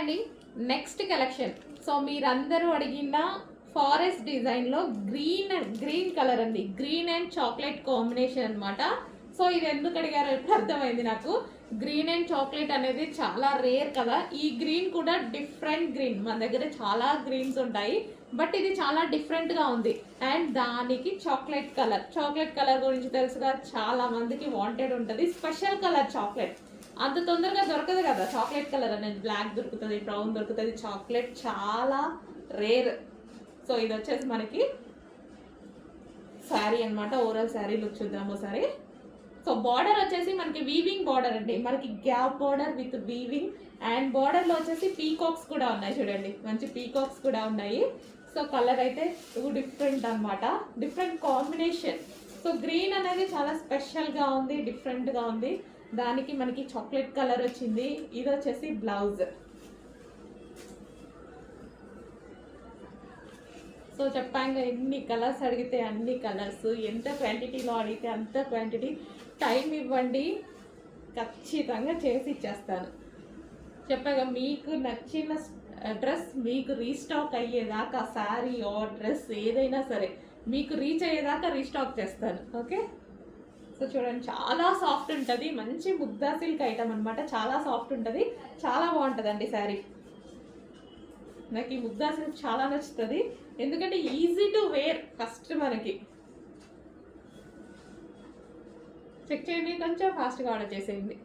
అండి, next collection. So మీరందరూ అడిగిన ఫారెస్ట్ డిజైన్లో గ్రీన్ కలర్ అండి, గ్రీన్ అండ్ చాక్లెట్ కాంబినేషన్ అనమాట. సో ఇది ఎందుకు అడిగారో ఇప్పుడు అర్థమైంది నాకు. గ్రీన్ అండ్ చాక్లెట్ అనేది చాలా రేర్ కదా. ఈ గ్రీన్ కూడా డిఫరెంట్ గ్రీన్, మన దగ్గర చాలా గ్రీన్స్ ఉంటాయి, బట్ ఇది చాలా డిఫరెంట్గా ఉంది. అండ్ దానికి చాక్లెట్ కలర్ గురించి తెలుసుగా, చాలా మందికి వాంటెడ్ ఉంటుంది. స్పెషల్ కలర్ చాక్లెట్ అంత తొందరగా దొరకదు కదా. చాక్లెట్ కలర్ అనేది బ్లాక్ దొరుకుతుంది, బ్రౌన్ దొరుకుతుంది, చాక్లెట్ చాలా రేర్. సో ఇది వచ్చేసి మనకి శారీ అనమాట. ఓవరాల్ శారీ లుక్ చూద్దాము ఒకసారి. సో బార్డర్ వచ్చేసి మనకి వీవింగ్ బార్డర్ అండి, మనకి gap border with weaving. And బార్డర్లో వచ్చేసి పీకాక్స్ కూడా ఉన్నాయి చూడండి, మంచి పీకాక్స్ కూడా ఉన్నాయి. సో కలర్ అయితే డిఫరెంట్ అనమాట, డిఫరెంట్ కాంబినేషన్. సో గ్రీన్ అనేది చాలా స్పెషల్గా ఉంది, డిఫరెంట్గా ఉంది. దానికి మనకి చాక్లెట్ కలర్ వచ్చింది. ఇది వచ్చేసి బ్లౌజ్. సో చెప్పాక ఎన్ని కలర్స్ అడిగితే అన్ని కలర్స్, ఎంత క్వాంటిటీలో అడిగితే అంత క్వాంటిటీ. టైం ఇవ్వండి, ఖచ్చితంగా చేసి ఇచ్చేస్తాను. చెప్పాక మీకు నచ్చిన డ్రెస్ మీకు రీస్టాక్ అయ్యేదాకా, శారీ ఆర్ డ్రెస్ ఏదైనా సరే మీకు రీచ్ అయ్యేదాకా రీస్టాక్ చేస్తాను. ఓకే. సో చూడండి, చాలా సాఫ్ట్ ఉంటుంది, మంచి ముగ్దా సిల్క్ ఐటమ్ అనమాట. చాలా సాఫ్ట్ ఉంటుంది, చాలా బాగుంటుందండి శారీ. నాకు ఈ ముగ్దా సిల్క్ చాలా నచ్చుతుంది, ఎందుకంటే ఈజీ టు వేర్. ఫస్ట్ మనకి చెక్ చేయండి, కొంచెం ఫాస్ట్గా ఆర్డర్ చేసేయండి.